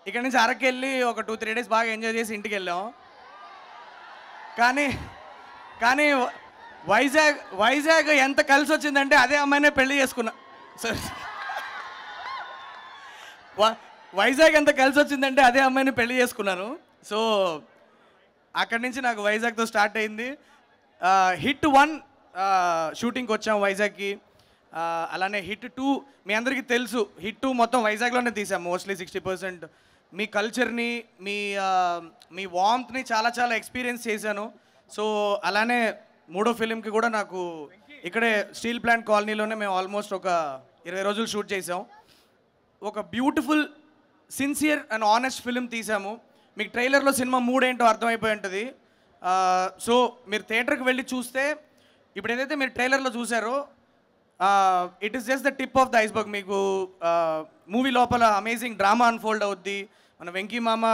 ఇక్కడ నుంచి అరకు వెళ్ళి ఒక 2-3 డేస్ బాగా ఎంజాయ్ చేసి ఇంటికి వెళ్ళాం. కానీ కానీ వైజాగ్ ఎంత కలిసి వచ్చిందంటే అదే అమ్మాయినే పెళ్లి చేసుకున్నా. సార్, వైజాగ్ ఎంత కలిసి వచ్చిందంటే అదే అమ్మాయిని పెళ్లి చేసుకున్నాను. సో అక్కడి నుంచి నాకు వైజాగ్తో స్టార్ట్ అయింది. హిట్ 1 షూటింగ్కి వచ్చాం వైజాగ్కి. అలానే హిట్ 2 మీ అందరికీ తెలుసు. హిట్ 2 మొత్తం వైజాగ్లోనే తీసాం మోస్ట్లీ 60%. మీ కల్చర్ని, మీ వార్మ్త్ని చాలా చాలా ఎక్స్పీరియన్స్ చేశాను. సో అలానే 3వ ఫిలింకి కూడా నాకు ఇక్కడే స్టీల్ ప్లాంట్ కాలనీలోనే మేము ఆల్మోస్ట్ ఒక 20 రోజులు షూట్ చేసాం. ఒక beautiful, sincere and honest film తీసాము. మీకు ట్రైలర్లో సినిమా మూడ్ ఏంటో అర్థమైపోయి ఉంటుంది. సో మీరు థియేటర్కి వెళ్ళి చూస్తే ఇప్పుడు ఏదైతే మీరు ట్రైలర్లో చూసారో it is just the tip of the iceberg. మీకు మూవీ లోపల అమేజింగ్ డ్రామా అన్ఫోల్డ్ అవుద్ది. మన వెంకీ మామ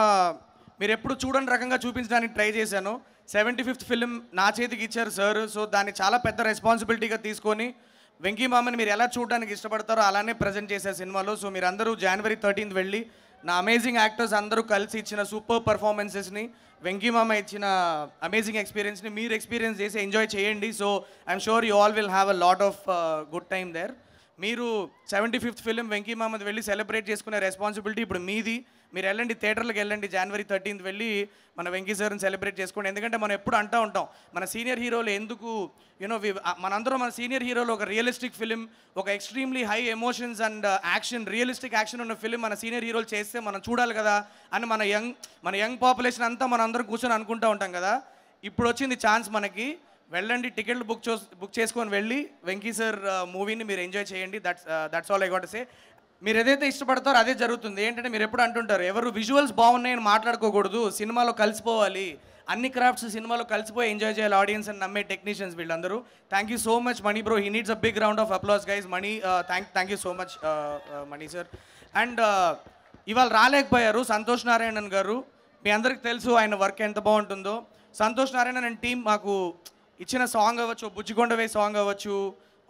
మీరు ఎప్పుడు చూడని రకంగా చూపించడానికి ట్రై చేశాను. 75th ఫిలిం నా చేతికి ఇచ్చారు సార్. సో దాన్ని చాలా పెద్ద రెస్పాన్సిబిలిటీగా తీసుకొని వెంకీ మామని మీరు ఎలా చూడడానికి ఇష్టపడతారో అలానే ప్రజెంట్ చేశారు సినిమాలో. సో మీరు అందరూ January 13th వెళ్ళి నా అమేజింగ్ యాక్టర్స్ అందరూ కలిసి ఇచ్చిన సూపర్ పర్ఫార్మెన్సెస్ని, వెంకీ మామ ఇచ్చిన అమేజింగ్ ఎక్స్పీరియన్స్ని మీరు ఎక్స్పీరియన్స్ చేసి ఎంజాయ్ చేయండి. So I'm sure you all will have a lot of good time there. మీరు 75th ఫిలిం వెంకీ మామది వెళ్ళి సెలబ్రేట్ చేసుకునే రెస్పాన్సిబిలిటీ ఇప్పుడు మీది. మీరు వెళ్ళండి, థియేటర్లకు వెళ్ళండి, January 13th వెళ్ళి మన వెంకీ సార్ని సెలబ్రేట్ చేసుకోండి. ఎందుకంటే మనం ఎప్పుడు అంటూ ఉంటాం మన సీనియర్ హీరోలు ఎందుకు మనందరం మన సీనియర్ హీరోలు ఒక రియలిస్టిక్ ఫిలిం, ఒక extremely high emotions and action, realistic action ఉన్న ఫిలిం మన సీనియర్ హీరోలు చేస్తే మనం చూడాలి కదా అని మన యంగ్ పాపులేషన్ అంతా మనం అందరం కూర్చొని అనుకుంటూ ఉంటాం కదా. ఇప్పుడు వచ్చింది ఛాన్స్ మనకి. వెళ్ళండి, టికెట్లు బుక్ చేసుకొని వెళ్ళి వెంకీ సార్ మూవీని మీరు ఎంజాయ్ చేయండి. That's all I got to say. మీరు ఏదైతే ఇష్టపడతారో అదే జరుగుతుంది. ఏంటంటే మీరు ఎప్పుడు అంటుంటారు ఎవరు విజువల్స్ బాగున్నాయని మాట్లాడుకోకూడదు, సినిమాలో కలిసిపోవాలి, అన్ని క్రాఫ్ట్స్ సినిమాలో కలిసిపోయి ఎంజాయ్ చేయాలి ఆడియన్స్ అని నమ్మే టెక్నీషియన్స్ వీళ్ళందరూ. Thank you so much Mani bro. He needs a big round of applause guys. Mani, thank you so much Mani sir. And ఇవాళ రాలేకపోయారు సంతోష్ నారాయణన్ గారు. మీ అందరికి తెలుసు ఆయన వర్క్ ఎంత బాగుంటుందో. సంతోష్ నారాయణన్ అండ్ టీం మాకు ఇచ్చిన సాంగ్ అవ్వచ్చు, బుజ్జికొండవే సాంగ్ అవ్వచ్చు,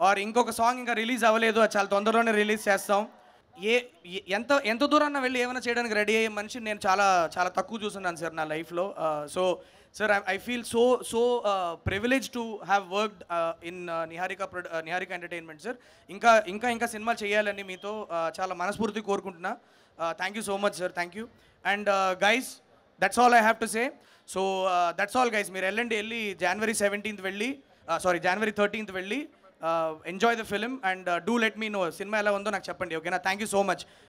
ఆర్ ఇంకొక సాంగ్ ఇంకా రిలీజ్ అవ్వలేదు, అది చాలా తొందరలోనే రిలీజ్ చేస్తాం. ఎంత దూరాన్న వెళ్ళి ఏమైనా చేయడానికి రెడీ అయ్యే మనిషిని నేను చాలా చాలా తక్కువ చూస్తున్నాను సార్ నా లైఫ్లో. So sir I feel so privilege to have worked in Niharika entertainment sir. ఇంకా సినిమాలు చేయాలని మీతో చాలా మనస్ఫూర్తి కోరుకుంటున్నా. Thank you so much sir. Thank you. And guys, that's all I have to say. So that's all guys. మీరు వెళ్ళి January 13th వెళ్ళి enjoy the film and do let me know సినిమా ఎలా ఉందో నాకు చెప్పండి. ఓకేనా? Thank you so much.